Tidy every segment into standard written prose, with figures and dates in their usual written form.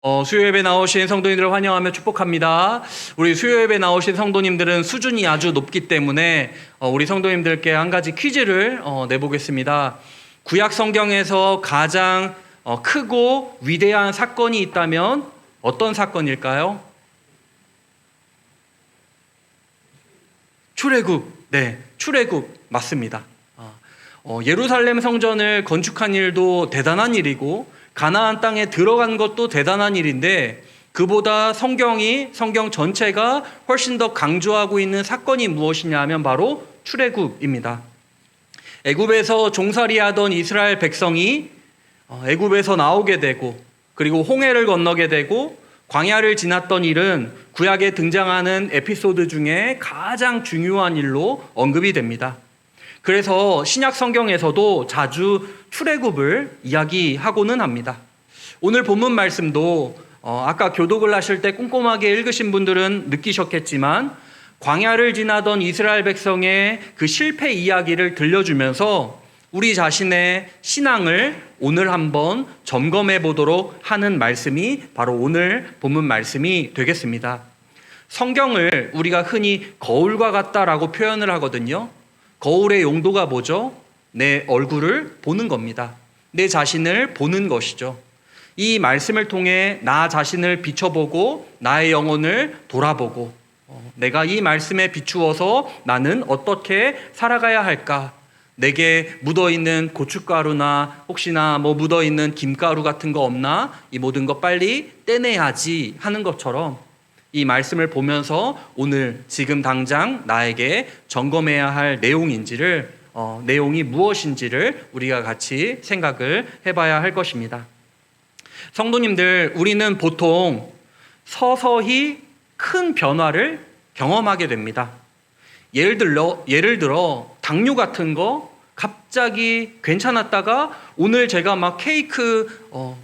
수요예배 나오신 성도님들을 환영하며 축복합니다. 우리 수요예배 나오신 성도님들은 수준이 아주 높기 때문에 우리 성도님들께 한 가지 퀴즈를 내보겠습니다. 구약 성경에서 가장 크고 위대한 사건이 있다면 어떤 사건일까요? 출애굽. 네, 출애굽 맞습니다. 예루살렘 성전을 건축한 일도 대단한 일이고 가나안 땅에 들어간 것도 대단한 일인데 그보다 성경 전체가 훨씬 더 강조하고 있는 사건이 무엇이냐 하면 바로 출애굽입니다. 애굽에서 종살이하던 이스라엘 백성이 애굽에서 나오게 되고 그리고 홍해를 건너게 되고 광야를 지났던 일은 구약에 등장하는 에피소드 중에 가장 중요한 일로 언급이 됩니다. 그래서 신약 성경에서도 자주 출애굽을 이야기하고는 합니다. 오늘 본문 말씀도 아까 교독을 하실 때 꼼꼼하게 읽으신 분들은 느끼셨겠지만 광야를 지나던 이스라엘 백성의 그 실패 이야기를 들려주면서 우리 자신의 신앙을 오늘 한번 점검해 보도록 하는 말씀이 바로 오늘 본문 말씀이 되겠습니다. 성경을 우리가 흔히 거울과 같다라고 표현을 하거든요. 거울의 용도가 뭐죠? 내 얼굴을 보는 겁니다. 내 자신을 보는 것이죠. 이 말씀을 통해 나 자신을 비춰보고 나의 영혼을 돌아보고 내가 이 말씀에 비추어서 나는 어떻게 살아가야 할까? 내게 묻어있는 고춧가루나 혹시나 묻어있는 김가루 같은 거 없나? 이 모든 거 빨리 떼내야지 하는 것처럼 이 말씀을 보면서 오늘 지금 당장 나에게 점검해야 할 내용이 무엇인지를 우리가 같이 생각을 해봐야 할 것입니다. 성도님들, 우리는 보통 서서히 큰 변화를 경험하게 됩니다. 예를 들어 당뇨 같은 거 갑자기 괜찮았다가 오늘 제가 막 케이크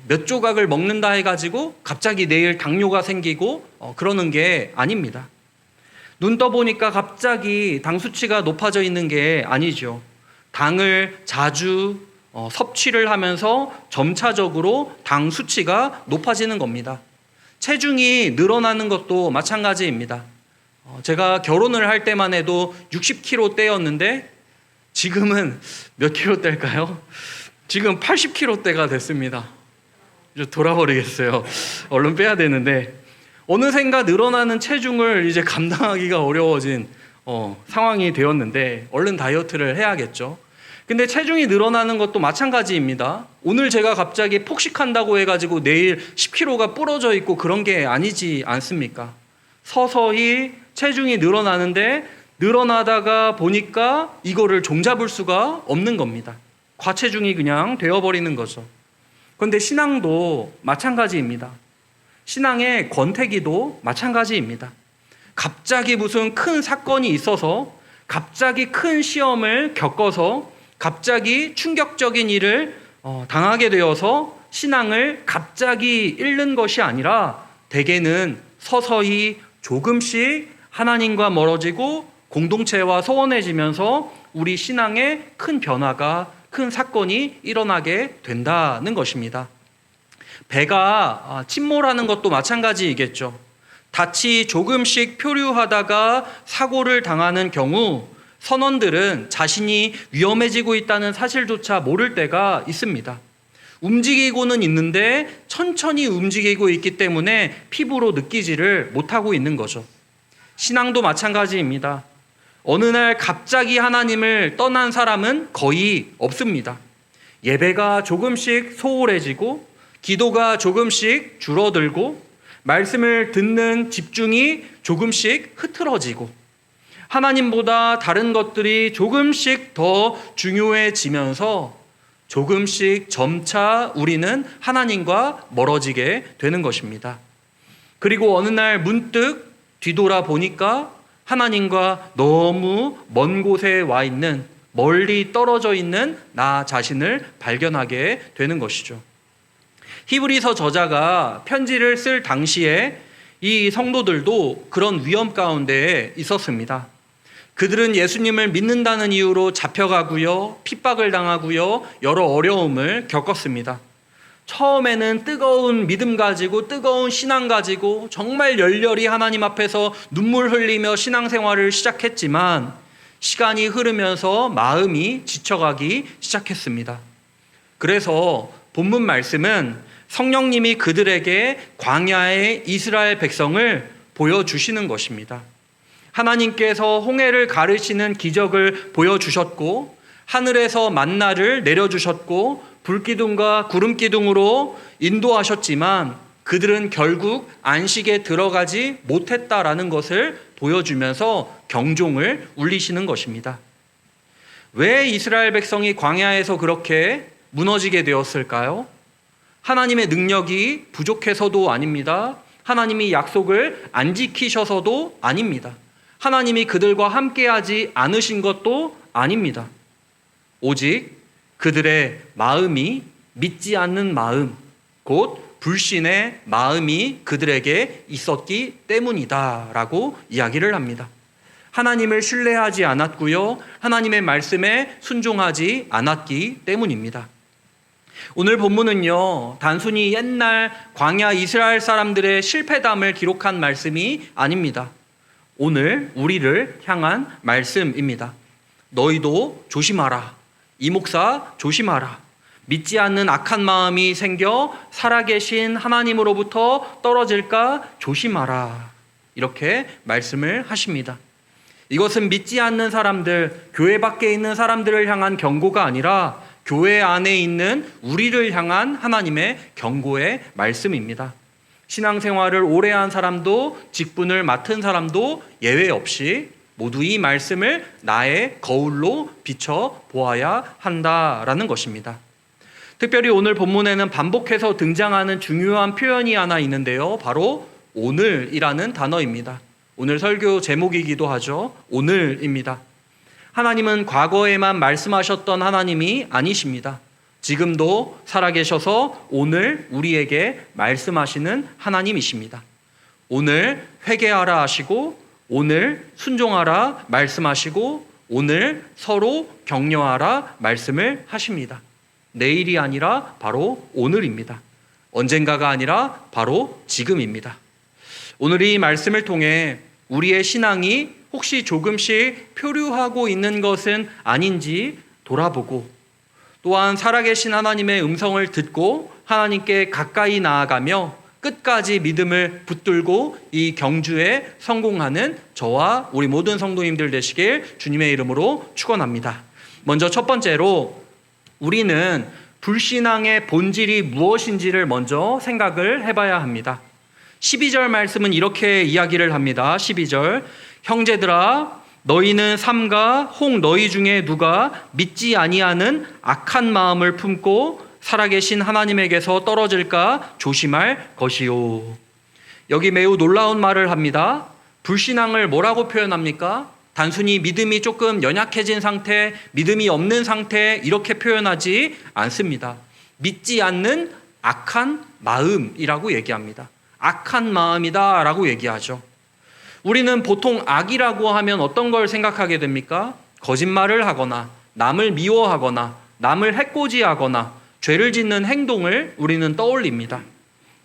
몇 조각을 먹는다 해가지고 갑자기 내일 당뇨가 생기고 그러는 게 아닙니다. 눈 떠보니까 갑자기 당 수치가 높아져 있는 게 아니죠. 당을 자주 섭취를 하면서 점차적으로 당 수치가 높아지는 겁니다. 체중이 늘어나는 것도 마찬가지입니다. 제가 결혼을 할 때만 해도 60kg대였는데 지금은 몇 킬로대일까요? 지금 80kg대가 됐습니다. 이제 돌아버리겠어요. 얼른 빼야 되는데 어느샌가 늘어나는 체중을 이제 감당하기가 어려워진 상황이 되었는데 얼른 다이어트를 해야겠죠. 근데 체중이 늘어나는 것도 마찬가지입니다. 오늘 제가 갑자기 폭식한다고 해가지고 내일 10kg가 부러져 있고 그런 게 아니지 않습니까? 서서히 체중이 늘어나는데 늘어나다가 보니까 이거를 종잡을 수가 없는 겁니다. 과체중이 그냥 되어버리는 거죠. 그런데 신앙도 마찬가지입니다. 신앙의 권태기도 마찬가지입니다. 갑자기 무슨 큰 사건이 있어서 갑자기 큰 시험을 겪어서 갑자기 충격적인 일을 당하게 되어서 신앙을 갑자기 잃는 것이 아니라 대개는 서서히 조금씩 하나님과 멀어지고 공동체와 소원해지면서 우리 신앙에 큰 변화가, 큰 사건이 일어나게 된다는 것입니다. 배가 침몰하는 것도 마찬가지이겠죠. 닻이 조금씩 표류하다가 사고를 당하는 경우 선원들은 자신이 위험해지고 있다는 사실조차 모를 때가 있습니다. 움직이고는 있는데 천천히 움직이고 있기 때문에 피부로 느끼지를 못하고 있는 거죠. 신앙도 마찬가지입니다. 어느 날 갑자기 하나님을 떠난 사람은 거의 없습니다. 예배가 조금씩 소홀해지고 기도가 조금씩 줄어들고 말씀을 듣는 집중이 조금씩 흐트러지고 하나님보다 다른 것들이 조금씩 더 중요해지면서 조금씩 점차 우리는 하나님과 멀어지게 되는 것입니다. 그리고 어느 날 문득 뒤돌아 보니까 하나님과 너무 먼 곳에 와 있는, 멀리 떨어져 있는 나 자신을 발견하게 되는 것이죠. 히브리서 저자가 편지를 쓸 당시에 이 성도들도 그런 위험 가운데 있었습니다. 그들은 예수님을 믿는다는 이유로 잡혀가고요, 핍박을 당하고요, 여러 어려움을 겪었습니다. 처음에는 뜨거운 믿음 가지고 뜨거운 신앙 가지고 정말 열렬히 하나님 앞에서 눈물 흘리며 신앙생활을 시작했지만 시간이 흐르면서 마음이 지쳐가기 시작했습니다. 그래서 본문 말씀은 성령님이 그들에게 광야의 이스라엘 백성을 보여주시는 것입니다. 하나님께서 홍해를 가르시는 기적을 보여주셨고 하늘에서 만나를 내려주셨고 불기둥과 구름기둥으로 인도하셨지만 그들은 결국 안식에 들어가지 못했다라는 것을 보여주면서 경종을 울리시는 것입니다. 왜 이스라엘 백성이 광야에서 그렇게 무너지게 되었을까요? 하나님의 능력이 부족해서도 아닙니다. 하나님이 약속을 안 지키셔서도 아닙니다. 하나님이 그들과 함께하지 않으신 것도 아닙니다. 오직 그들의 마음이 믿지 않는 마음, 곧 불신의 마음이 그들에게 있었기 때문이다라고 이야기를 합니다. 하나님을 신뢰하지 않았고요. 하나님의 말씀에 순종하지 않았기 때문입니다. 오늘 본문은요, 단순히 옛날 광야 이스라엘 사람들의 실패담을 기록한 말씀이 아닙니다. 오늘 우리를 향한 말씀입니다. 너희도 조심하라. 이 목사 조심하라. 믿지 않는 악한 마음이 생겨 살아계신 하나님으로부터 떨어질까 조심하라. 이렇게 말씀을 하십니다. 이것은 믿지 않는 사람들, 교회 밖에 있는 사람들을 향한 경고가 아니라 교회 안에 있는 우리를 향한 하나님의 경고의 말씀입니다. 신앙생활을 오래 한 사람도 직분을 맡은 사람도 예외 없이 모두 이 말씀을 나의 거울로 비춰 보아야 한다라는 것입니다. 특별히 오늘 본문에는 반복해서 등장하는 중요한 표현이 하나 있는데요. 바로 오늘이라는 단어입니다. 오늘 설교 제목이기도 하죠. 오늘입니다. 하나님은 과거에만 말씀하셨던 하나님이 아니십니다. 지금도 살아계셔서 오늘 우리에게 말씀하시는 하나님이십니다. 오늘 회개하라 하시고 오늘 순종하라 말씀하시고 오늘 서로 격려하라 말씀을 하십니다. 내일이 아니라 바로 오늘입니다. 언젠가가 아니라 바로 지금입니다. 오늘 이 말씀을 통해 우리의 신앙이 혹시 조금씩 표류하고 있는 것은 아닌지 돌아보고 또한 살아계신 하나님의 음성을 듣고 하나님께 가까이 나아가며 끝까지 믿음을 붙들고 이 경주에 성공하는 저와 우리 모든 성도님들 되시길 주님의 이름으로 축원합니다. 먼저 첫 번째로 우리는 불신앙의 본질이 무엇인지를 먼저 생각을 해봐야 합니다. 12절 말씀은 이렇게 이야기를 합니다. 12절 형제들아 너희는 삼가 혹 너희 중에 누가 믿지 아니하는 악한 마음을 품고 살아계신 하나님에게서 떨어질까 조심할 것이요. 여기 매우 놀라운 말을 합니다. 불신앙을 뭐라고 표현합니까? 단순히 믿음이 조금 연약해진 상태, 믿음이 없는 상태 이렇게 표현하지 않습니다. 믿지 않는 악한 마음이라고 얘기합니다. 악한 마음이다 라고 얘기하죠. 우리는 보통 악이라고 하면 어떤 걸 생각하게 됩니까? 거짓말을 하거나 남을 미워하거나 남을 해코지하거나 죄를 짓는 행동을 우리는 떠올립니다.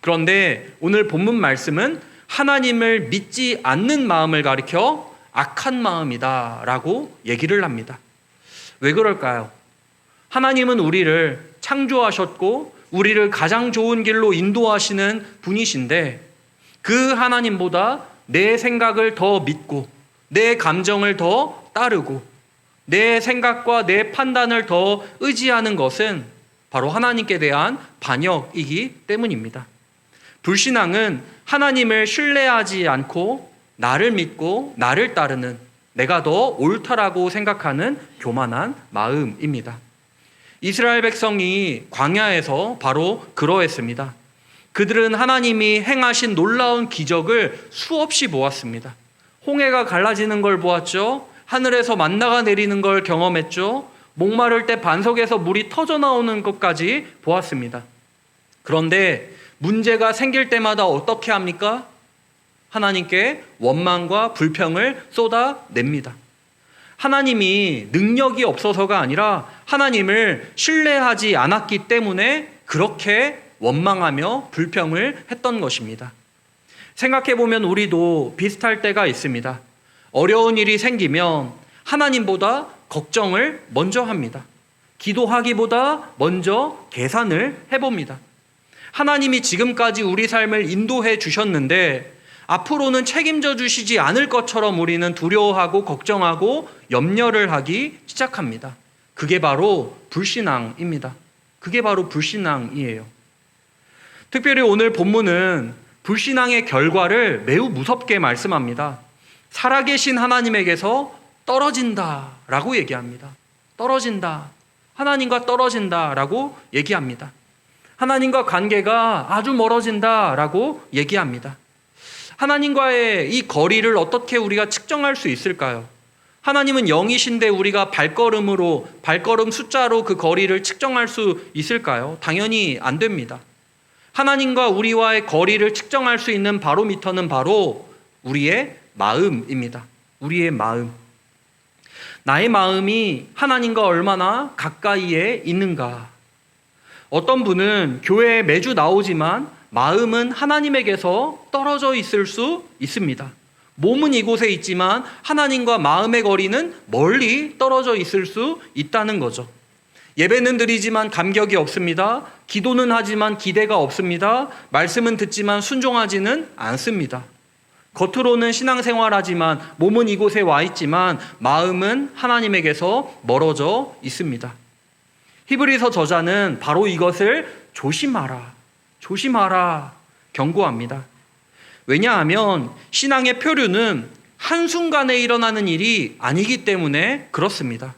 그런데 오늘 본문 말씀은 하나님을 믿지 않는 마음을 가리켜 악한 마음이다 라고 얘기를 합니다. 왜 그럴까요? 하나님은 우리를 창조하셨고 우리를 가장 좋은 길로 인도하시는 분이신데 그 하나님보다 내 생각을 더 믿고 내 감정을 더 따르고 내 생각과 내 판단을 더 의지하는 것은 바로 하나님께 대한 반역이기 때문입니다. 불신앙은 하나님을 신뢰하지 않고 나를 믿고 나를 따르는 내가 더 옳다라고 생각하는 교만한 마음입니다. 이스라엘 백성이 광야에서 바로 그러했습니다. 그들은 하나님이 행하신 놀라운 기적을 수없이 보았습니다. 홍해가 갈라지는 걸 보았죠. 하늘에서 만나가 내리는 걸 경험했죠. 목마를 때 반석에서 물이 터져 나오는 것까지 보았습니다. 그런데 문제가 생길 때마다 어떻게 합니까? 하나님께 원망과 불평을 쏟아냅니다. 하나님이 능력이 없어서가 아니라 하나님을 신뢰하지 않았기 때문에 그렇게 원망하며 불평을 했던 것입니다. 생각해보면 우리도 비슷할 때가 있습니다. 어려운 일이 생기면 하나님보다 걱정을 먼저 합니다. 기도하기보다 먼저 계산을 해봅니다. 하나님이 지금까지 우리 삶을 인도해 주셨는데 앞으로는 책임져 주시지 않을 것처럼 우리는 두려워하고 걱정하고 염려를 하기 시작합니다. 그게 바로 불신앙입니다. 그게 바로 불신앙이에요. 특별히 오늘 본문은 불신앙의 결과를 매우 무섭게 말씀합니다. 살아계신 하나님에게서 떨어진다라고 얘기합니다. 떨어진다. 하나님과 떨어진다라고 얘기합니다. 하나님과 관계가 아주 멀어진다라고 얘기합니다. 하나님과의 이 거리를 어떻게 우리가 측정할 수 있을까요? 하나님은 영이신데 우리가 발걸음 숫자로 그 거리를 측정할 수 있을까요? 당연히 안 됩니다. 하나님과 우리와의 거리를 측정할 수 있는 바로미터는 바로 우리의 마음입니다. 우리의 마음. 나의 마음이 하나님과 얼마나 가까이에 있는가. 어떤 분은 교회에 매주 나오지만 마음은 하나님에게서 떨어져 있을 수 있습니다. 몸은 이곳에 있지만 하나님과 마음의 거리는 멀리 떨어져 있을 수 있다는 거죠. 예배는 드리지만 감격이 없습니다. 기도는 하지만 기대가 없습니다. 말씀은 듣지만 순종하지는 않습니다. 겉으로는 신앙생활하지만 몸은 이곳에 와 있지만 마음은 하나님에게서 멀어져 있습니다. 히브리서 저자는 바로 이것을 조심하라 경고합니다. 왜냐하면 신앙의 표류는 한순간에 일어나는 일이 아니기 때문에 그렇습니다.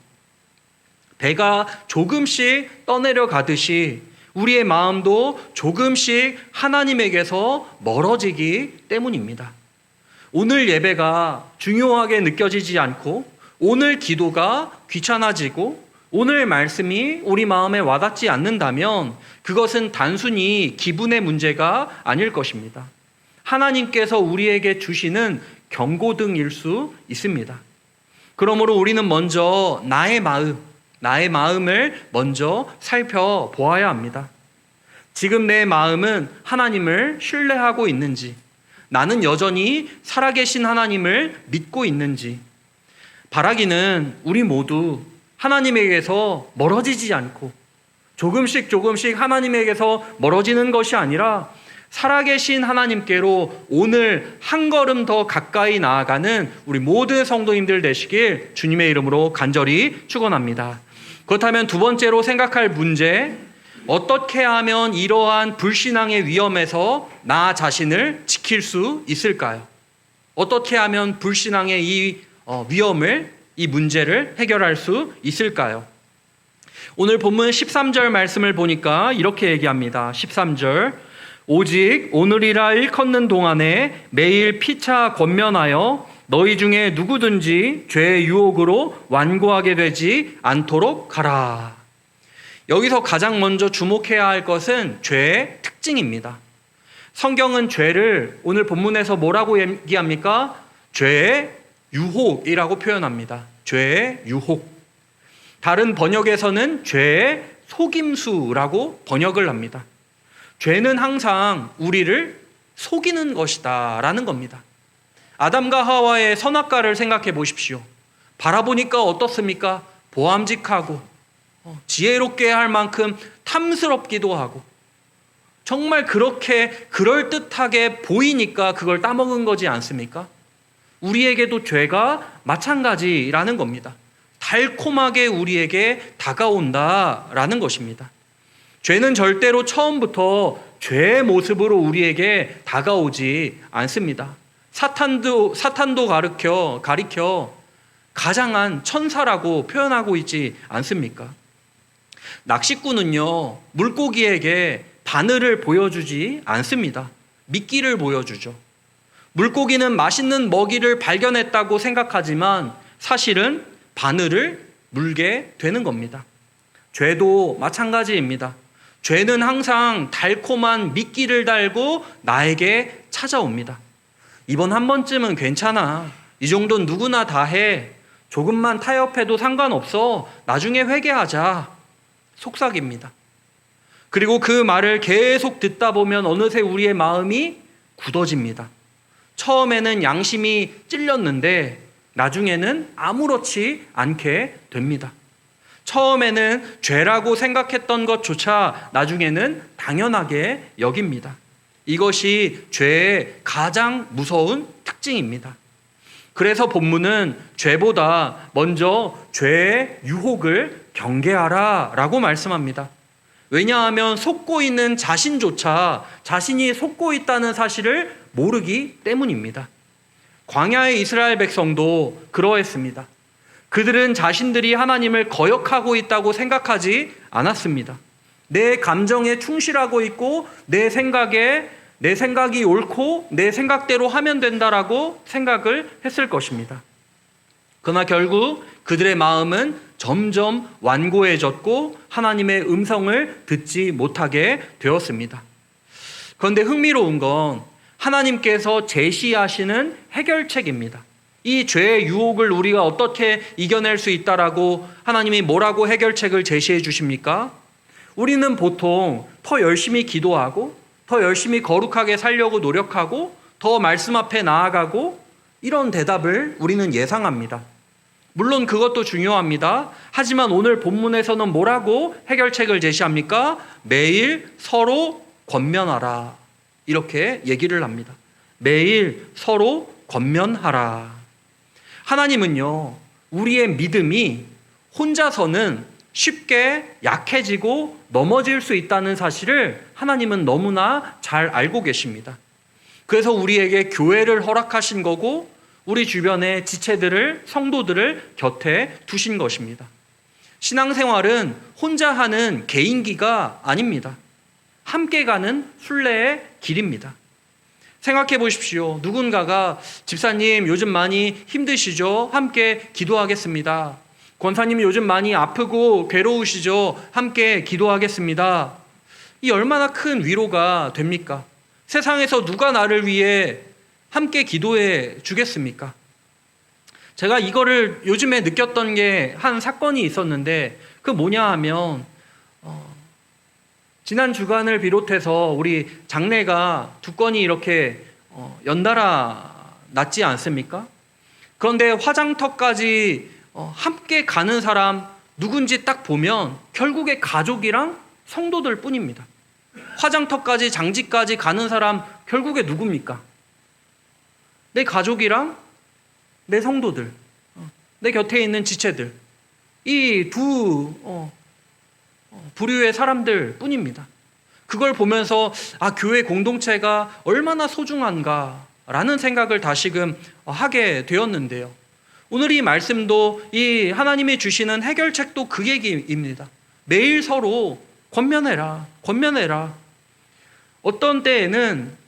배가 조금씩 떠내려 가듯이 우리의 마음도 조금씩 하나님에게서 멀어지기 때문입니다. 오늘 예배가 중요하게 느껴지지 않고 오늘 기도가 귀찮아지고 오늘 말씀이 우리 마음에 와닿지 않는다면 그것은 단순히 기분의 문제가 아닐 것입니다. 하나님께서 우리에게 주시는 경고등일 수 있습니다. 그러므로 우리는 먼저 나의 마음을 먼저 살펴보아야 합니다. 지금 내 마음은 하나님을 신뢰하고 있는지, 나는 여전히 살아계신 하나님을 믿고 있는지, 바라기는 우리 모두 하나님에게서 멀어지지 않고 조금씩 하나님에게서 멀어지는 것이 아니라 살아계신 하나님께로 오늘 한 걸음 더 가까이 나아가는 우리 모든 성도님들 되시길 주님의 이름으로 간절히 축원합니다. 그렇다면 두 번째로 생각할 문제, 어떻게 하면 이러한 불신앙의 위험에서 나 자신을 지킬 수 있을까요? 어떻게 하면 불신앙의 이 위험을, 이 문제를 해결할 수 있을까요? 오늘 본문 13절 말씀을 보니까 이렇게 얘기합니다. 13절, 오직 오늘이라 일컫는 동안에 매일 피차 권면하여 너희 중에 누구든지 죄의 유혹으로 완고하게 되지 않도록 하라. 여기서 가장 먼저 주목해야 할 것은 죄의 특징입니다. 성경은 죄를 오늘 본문에서 뭐라고 얘기합니까? 죄의 유혹이라고 표현합니다. 죄의 유혹. 다른 번역에서는 죄의 속임수라고 번역을 합니다. 죄는 항상 우리를 속이는 것이다 라는 겁니다. 아담과 하와의 선악과를 생각해 보십시오. 바라보니까 어떻습니까? 보암직하고 지혜롭게 할 만큼 탐스럽기도 하고 정말 그렇게 그럴듯하게 보이니까 그걸 따먹은 거지 않습니까? 우리에게도 죄가 마찬가지라는 겁니다. 달콤하게 우리에게 다가온다라는 것입니다. 죄는 절대로 처음부터 죄의 모습으로 우리에게 다가오지 않습니다. 사탄도 가리켜 가장한 천사라고 표현하고 있지 않습니까? 낚시꾼은요, 물고기에게 바늘을 보여주지 않습니다. 미끼를 보여주죠. 물고기는 맛있는 먹이를 발견했다고 생각하지만 사실은 바늘을 물게 되는 겁니다. 죄도 마찬가지입니다. 죄는 항상 달콤한 미끼를 달고 나에게 찾아옵니다. 이번 한 번쯤은 괜찮아. 이 정도는 누구나 다 해. 조금만 타협해도 상관없어. 나중에 회개하자. 속삭입니다. 그리고 그 말을 계속 듣다 보면 어느새 우리의 마음이 굳어집니다. 처음에는 양심이 찔렸는데 나중에는 아무렇지 않게 됩니다. 처음에는 죄라고 생각했던 것조차 나중에는 당연하게 여깁니다. 이것이 죄의 가장 무서운 특징입니다. 그래서 본문은 죄보다 먼저 죄의 유혹을 경계하라 라고 말씀합니다. 왜냐하면 속고 있는 자신조차 자신이 속고 있다는 사실을 모르기 때문입니다. 광야의 이스라엘 백성도 그러했습니다. 그들은 자신들이 하나님을 거역하고 있다고 생각하지 않았습니다. 내 감정에 충실하고 있고 내 생각이 옳고 내 생각대로 하면 된다라고 생각을 했을 것입니다. 그러나 결국 그들의 마음은 점점 완고해졌고 하나님의 음성을 듣지 못하게 되었습니다. 그런데 흥미로운 건 하나님께서 제시하시는 해결책입니다. 이 죄의 유혹을 우리가 어떻게 이겨낼 수 있다라고 하나님이 뭐라고 해결책을 제시해 주십니까? 우리는 보통 더 열심히 기도하고 더 열심히 거룩하게 살려고 노력하고 더 말씀 앞에 나아가고 이런 대답을 우리는 예상합니다. 물론 그것도 중요합니다. 하지만 오늘 본문에서는 뭐라고 해결책을 제시합니까? 매일 서로 권면하라. 이렇게 얘기를 합니다. 매일 서로 권면하라. 하나님은요, 우리의 믿음이 혼자서는 쉽게 약해지고 넘어질 수 있다는 사실을 하나님은 너무나 잘 알고 계십니다. 그래서 우리에게 교회를 허락하신 거고 우리 주변의 지체들을, 성도들을 곁에 두신 것입니다. 신앙생활은 혼자 하는 개인기가 아닙니다. 함께 가는 순례의 길입니다. 생각해 보십시오. 누군가가 집사님 요즘 많이 힘드시죠? 함께 기도하겠습니다. 권사님 요즘 많이 아프고 괴로우시죠? 함께 기도하겠습니다. 이 얼마나 큰 위로가 됩니까? 세상에서 누가 나를 위해 함께 기도해 주겠습니까? 제가 이거를 요즘에 느꼈던 게 한 사건이 있었는데 그 뭐냐 하면 지난 주간을 비롯해서 우리 장례가 두 건이 이렇게 연달아 났지 않습니까? 그런데 화장터까지 함께 가는 사람 누군지 딱 보면 결국에 가족이랑 성도들 뿐입니다. 화장터까지 장지까지 가는 사람 결국에 누굽니까? 내 가족이랑 내 성도들, 내 곁에 있는 지체들, 이 두 부류의 사람들 뿐입니다. 그걸 보면서 교회 공동체가 얼마나 소중한가라는 생각을 다시금 하게 되었는데요. 오늘 이 말씀도 이 하나님이 주시는 해결책도 그 얘기입니다. 매일 서로 권면해라. 어떤 때에는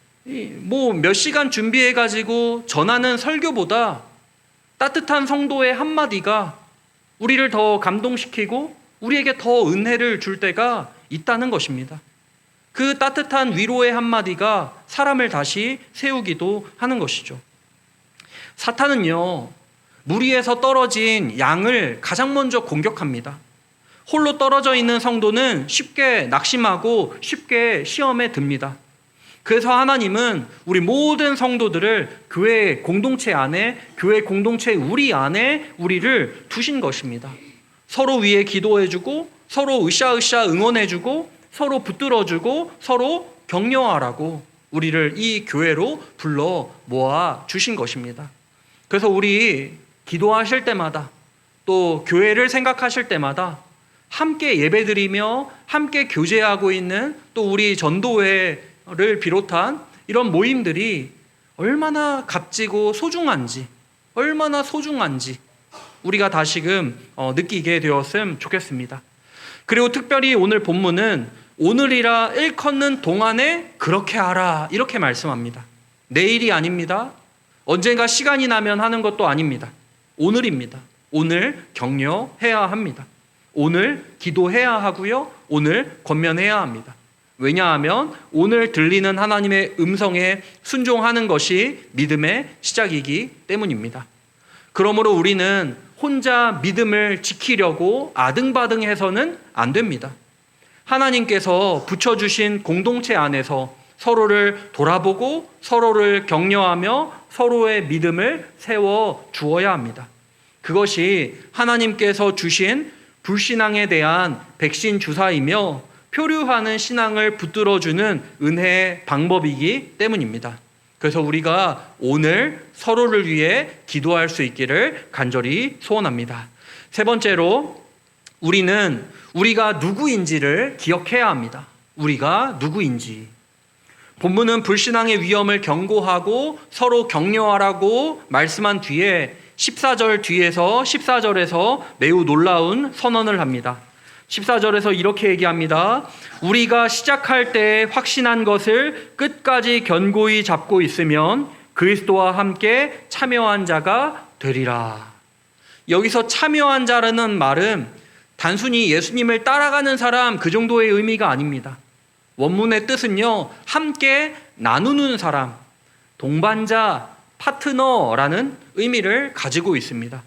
몇 시간 준비해가지고 전하는 설교보다 따뜻한 성도의 한마디가 우리를 더 감동시키고 우리에게 더 은혜를 줄 때가 있다는 것입니다. 그 따뜻한 위로의 한마디가 사람을 다시 세우기도 하는 것이죠. 사탄은요, 무리에서 떨어진 양을 가장 먼저 공격합니다. 홀로 떨어져 있는 성도는 쉽게 낙심하고 쉽게 시험에 듭니다. 그래서 하나님은 우리 모든 성도들을 교회 공동체 안에, 교회 공동체 우리 안에 우리를 두신 것입니다. 서로 위해 기도해주고 서로 으쌰으쌰 응원해주고 서로 붙들어주고 서로 격려하라고 우리를 이 교회로 불러 모아 주신 것입니다. 그래서 우리 기도하실 때마다 또 교회를 생각하실 때마다 함께 예배드리며 함께 교제하고 있는 또 우리 전도회를 비롯한 이런 모임들이 얼마나 값지고 소중한지 우리가 다시금 느끼게 되었으면 좋겠습니다. 그리고 특별히 오늘 본문은 오늘이라 일컫는 동안에 그렇게 하라 이렇게 말씀합니다. 내일이 아닙니다. 언젠가 시간이 나면 하는 것도 아닙니다. 오늘입니다. 오늘 격려해야 합니다. 오늘 기도해야 하고요. 오늘 권면해야 합니다. 왜냐하면 오늘 들리는 하나님의 음성에 순종하는 것이 믿음의 시작이기 때문입니다. 그러므로 우리는 혼자 믿음을 지키려고 아등바등해서는 안 됩니다. 하나님께서 붙여주신 공동체 안에서 서로를 돌아보고 서로를 격려하며 서로의 믿음을 세워 주어야 합니다. 그것이 하나님께서 주신 불신앙에 대한 백신 주사이며 표류하는 신앙을 붙들어주는 은혜의 방법이기 때문입니다. 그래서 우리가 오늘 서로를 위해 기도할 수 있기를 간절히 소원합니다. 세 번째로, 우리는 우리가 누구인지를 기억해야 합니다. 우리가 누구인지. 본문은 불신앙의 위험을 경고하고 서로 격려하라고 말씀한 뒤에 14절에서 매우 놀라운 선언을 합니다. 14절에서 이렇게 얘기합니다. 우리가 시작할 때 확신한 것을 끝까지 견고히 잡고 있으면 그리스도와 함께 참여한 자가 되리라. 여기서 참여한 자라는 말은 단순히 예수님을 따라가는 사람 그 정도의 의미가 아닙니다. 원문의 뜻은요, 함께 나누는 사람, 동반자, 파트너라는 의미를 가지고 있습니다.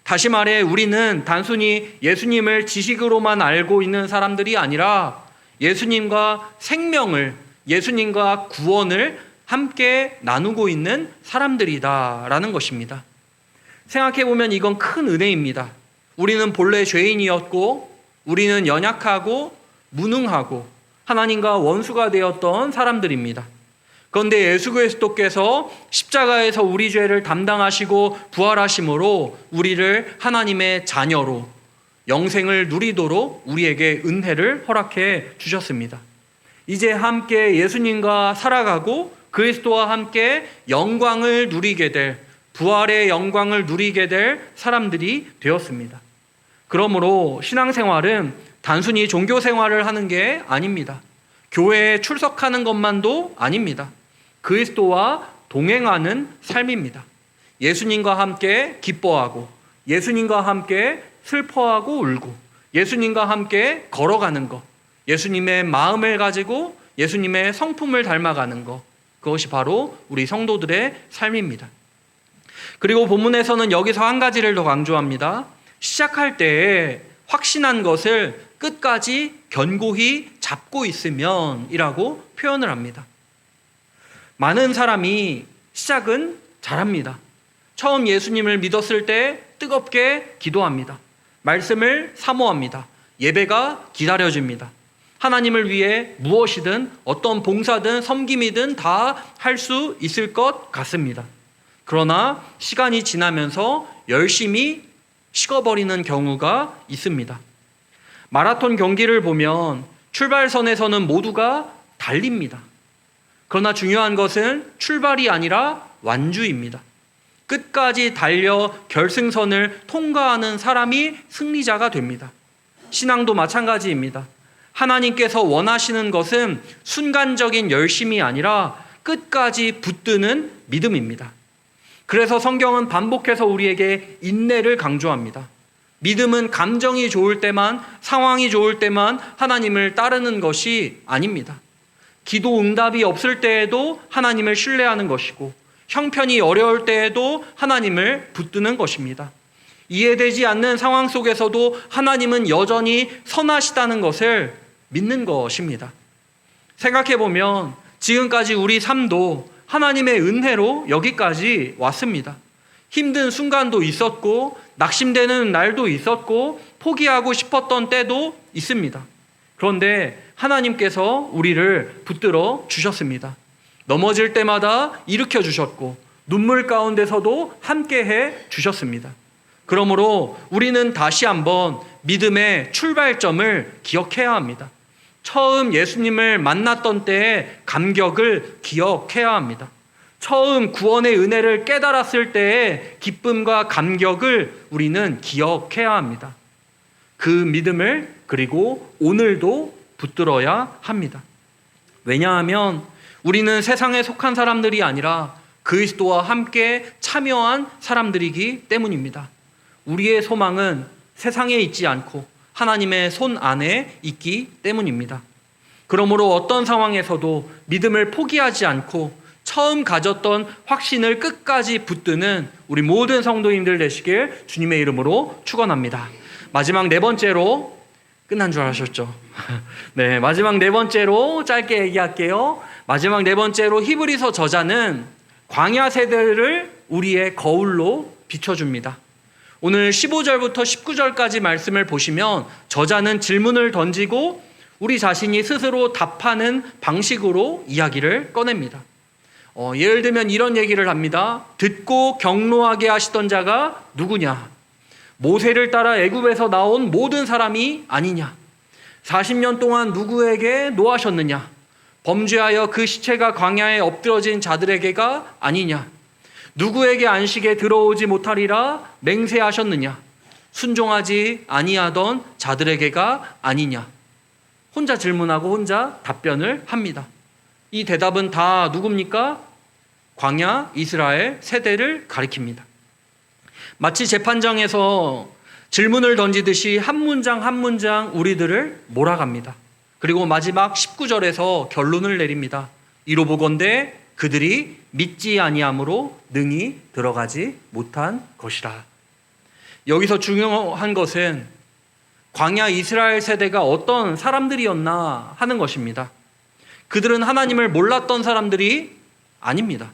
다시 말해 우리는 단순히 예수님을 지식으로만 알고 있는 사람들이 아니라 예수님과 생명을, 예수님과 구원을 함께 나누고 있는 사람들이다라는 것입니다. 생각해보면 이건 큰 은혜입니다. 우리는 본래 죄인이었고, 우리는 연약하고 무능하고 하나님과 원수가 되었던 사람들입니다. 그런데 예수 그리스도께서 십자가에서 우리 죄를 담당하시고 부활하심으로 우리를 하나님의 자녀로 영생을 누리도록 우리에게 은혜를 허락해 주셨습니다. 이제 함께 예수님과 살아가고 그리스도와 함께 영광을 누리게 될, 부활의 영광을 누리게 될 사람들이 되었습니다. 그러므로 신앙생활은 단순히 종교생활을 하는 게 아닙니다. 교회에 출석하는 것만도 아닙니다. 그리스도와 동행하는 삶입니다. 예수님과 함께 기뻐하고, 예수님과 함께 슬퍼하고 울고, 예수님과 함께 걸어가는 것, 예수님의 마음을 가지고 예수님의 성품을 닮아가는 것, 그것이 바로 우리 성도들의 삶입니다. 그리고 본문에서는 여기서 한 가지를 더 강조합니다. 시작할 때에 확신한 것을 끝까지 견고히 잡고 있으면 이라고 표현을 합니다. 많은 사람이 시작은 잘합니다. 처음 예수님을 믿었을 때 뜨겁게 기도합니다. 말씀을 사모합니다. 예배가 기다려집니다. 하나님을 위해 무엇이든 어떤 봉사든 섬김이든 다 할 수 있을 것 같습니다. 그러나 시간이 지나면서 열심히 식어버리는 경우가 있습니다. 마라톤 경기를 보면 출발선에서는 모두가 달립니다. 그러나 중요한 것은 출발이 아니라 완주입니다. 끝까지 달려 결승선을 통과하는 사람이 승리자가 됩니다. 신앙도 마찬가지입니다. 하나님께서 원하시는 것은 순간적인 열심이 아니라 끝까지 붙드는 믿음입니다. 그래서 성경은 반복해서 우리에게 인내를 강조합니다. 믿음은 감정이 좋을 때만, 상황이 좋을 때만 하나님을 따르는 것이 아닙니다. 기도 응답이 없을 때에도 하나님을 신뢰하는 것이고, 형편이 어려울 때에도 하나님을 붙드는 것입니다. 이해되지 않는 상황 속에서도 하나님은 여전히 선하시다는 것을 믿는 것입니다. 생각해보면 지금까지 우리 삶도 하나님의 은혜로 여기까지 왔습니다. 힘든 순간도 있었고, 낙심되는 날도 있었고, 포기하고 싶었던 때도 있습니다. 그런데 하나님께서 우리를 붙들어 주셨습니다. 넘어질 때마다 일으켜 주셨고, 눈물 가운데서도 함께해 주셨습니다. 그러므로 우리는 다시 한번 믿음의 출발점을 기억해야 합니다. 처음 예수님을 만났던 때의 감격을 기억해야 합니다. 처음 구원의 은혜를 깨달았을 때의 기쁨과 감격을 우리는 기억해야 합니다. 그 믿음을 그리고 오늘도 붙들어야 합니다. 왜냐하면 우리는 세상에 속한 사람들이 아니라 그리스도와 함께 참여한 사람들이기 때문입니다. 우리의 소망은 세상에 있지 않고 하나님의 손 안에 있기 때문입니다. 그러므로 어떤 상황에서도 믿음을 포기하지 않고 처음 가졌던 확신을 끝까지 붙드는 우리 모든 성도님들 되시길 주님의 이름으로 축원합니다. 마지막 네 번째로, 끝난 줄 아셨죠? 네, 마지막 네 번째로 짧게 얘기할게요. 마지막 네 번째로 히브리서 저자는 광야 세대를 우리의 거울로 비춰줍니다. 오늘 15절부터 19절까지 말씀을 보시면 저자는 질문을 던지고 우리 자신이 스스로 답하는 방식으로 이야기를 꺼냅니다. 예를 들면 이런 얘기를 합니다. 듣고 경노하게 하시던 자가 누구냐? 모세를 따라 애굽에서 나온 모든 사람이 아니냐? 40년 동안 누구에게 노하셨느냐? 범죄하여 그 시체가 광야에 엎드러진 자들에게가 아니냐? 누구에게 안식에 들어오지 못하리라 맹세하셨느냐? 순종하지 아니하던 자들에게가 아니냐? 혼자 질문하고 혼자 답변을 합니다. 이 대답은 다 누굽니까? 광야 이스라엘 세대를 가리킵니다. 마치 재판장에서 질문을 던지듯이 한 문장 한 문장 우리들을 몰아갑니다. 그리고 마지막 19절에서 결론을 내립니다. 이로 보건대 그들이 믿지 아니함으로 능히 들어가지 못한 것이라. 여기서 중요한 것은 광야 이스라엘 세대가 어떤 사람들이었나 하는 것입니다. 그들은 하나님을 몰랐던 사람들이 아닙니다.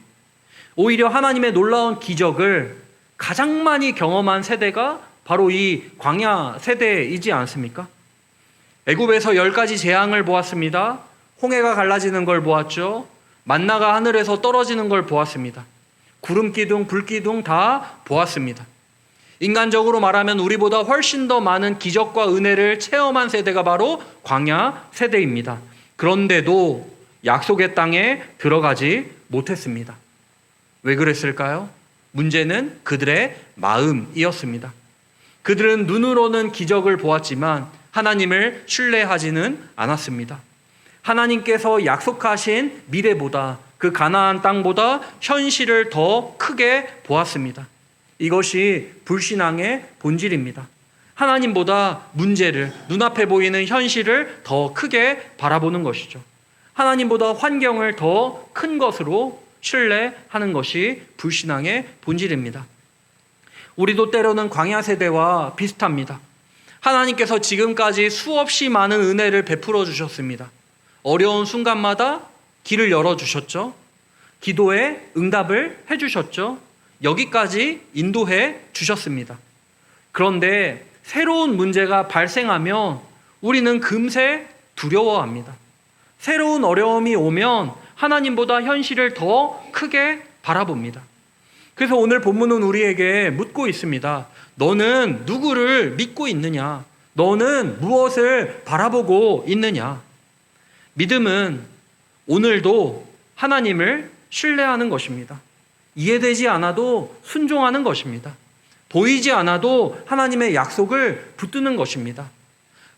오히려 하나님의 놀라운 기적을 가장 많이 경험한 세대가 바로 이 광야 세대이지 않습니까? 애굽에서 10가지 재앙을 보았습니다. 홍해가 갈라지는 걸 보았죠. 만나가 하늘에서 떨어지는 걸 보았습니다. 구름기둥, 불기둥 다 보았습니다. 인간적으로 말하면 우리보다 훨씬 더 많은 기적과 은혜를 체험한 세대가 바로 광야 세대입니다. 그런데도 약속의 땅에 들어가지 못했습니다. 왜 그랬을까요? 문제는 그들의 마음이었습니다. 그들은 눈으로는 기적을 보았지만 하나님을 신뢰하지는 않았습니다. 하나님께서 약속하신 미래보다 그 가나안 땅보다 현실을 더 크게 보았습니다. 이것이 불신앙의 본질입니다. 하나님보다 문제를, 눈앞에 보이는 현실을 더 크게 바라보는 것이죠. 하나님보다 환경을 더 큰 것으로 신뢰하는 것이 불신앙의 본질입니다. 우리도 때로는 광야 세대와 비슷합니다. 하나님께서 지금까지 수없이 많은 은혜를 베풀어 주셨습니다. 어려운 순간마다 길을 열어주셨죠. 기도에 응답을 해주셨죠. 여기까지 인도해 주셨습니다. 그런데 새로운 문제가 발생하면 우리는 금세 두려워합니다. 새로운 어려움이 오면 하나님보다 현실을 더 크게 바라봅니다. 그래서 오늘 본문은 우리에게 묻고 있습니다. 너는 누구를 믿고 있느냐? 너는 무엇을 바라보고 있느냐? 믿음은 오늘도 하나님을 신뢰하는 것입니다. 이해되지 않아도 순종하는 것입니다. 보이지 않아도 하나님의 약속을 붙드는 것입니다.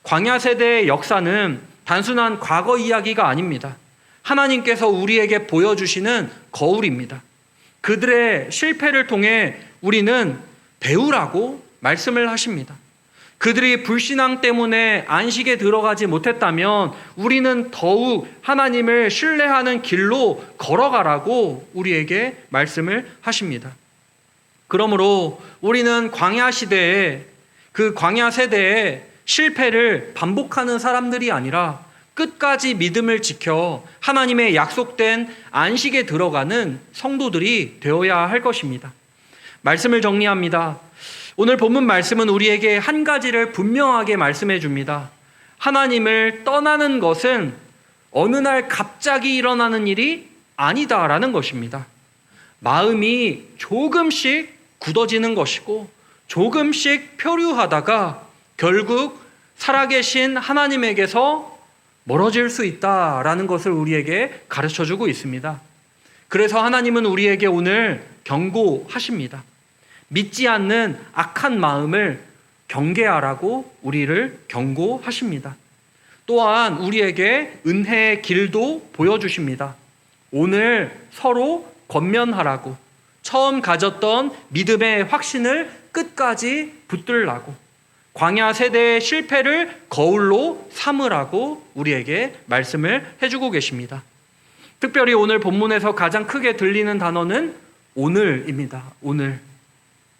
광야 세대의 역사는 단순한 과거 이야기가 아닙니다. 하나님께서 우리에게 보여주시는 거울입니다. 그들의 실패를 통해 우리는 배우라고 말씀을 하십니다. 그들이 불신앙 때문에 안식에 들어가지 못했다면 우리는 더욱 하나님을 신뢰하는 길로 걸어가라고 우리에게 말씀을 하십니다. 그러므로 우리는 광야 시대에 그 광야 세대의 실패를 반복하는 사람들이 아니라 끝까지 믿음을 지켜 하나님의 약속된 안식에 들어가는 성도들이 되어야 할 것입니다. 말씀을 정리합니다. 오늘 본문 말씀은 우리에게 한 가지를 분명하게 말씀해 줍니다. 하나님을 떠나는 것은 어느 날 갑자기 일어나는 일이 아니다라는 것입니다. 마음이 조금씩 굳어지는 것이고 조금씩 표류하다가 결국 살아계신 하나님에게서 멀어질 수 있다라는 것을 우리에게 가르쳐주고 있습니다. 그래서 하나님은 우리에게 오늘 경고하십니다. 믿지 않는 악한 마음을 경계하라고 우리를 경고하십니다. 또한 우리에게 은혜의 길도 보여주십니다. 오늘 서로 권면하라고, 처음 가졌던 믿음의 확신을 끝까지 붙들라고, 광야 세대의 실패를 거울로 삼으라고 우리에게 말씀을 해주고 계십니다. 특별히 오늘 본문에서 가장 크게 들리는 단어는 오늘입니다. 오늘.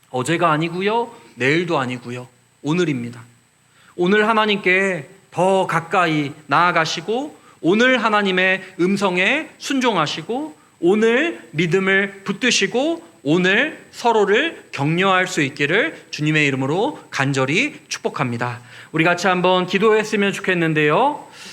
어제가 아니고요, 내일도 아니고요, 오늘입니다. 오늘 하나님께 더 가까이 나아가시고 오늘 하나님의 음성에 순종하시고 오늘 믿음을 붙드시고 오늘 서로를 격려할 수 있기를 주님의 이름으로 간절히 축복합니다. 우리 같이 한번 기도했으면 좋겠는데요.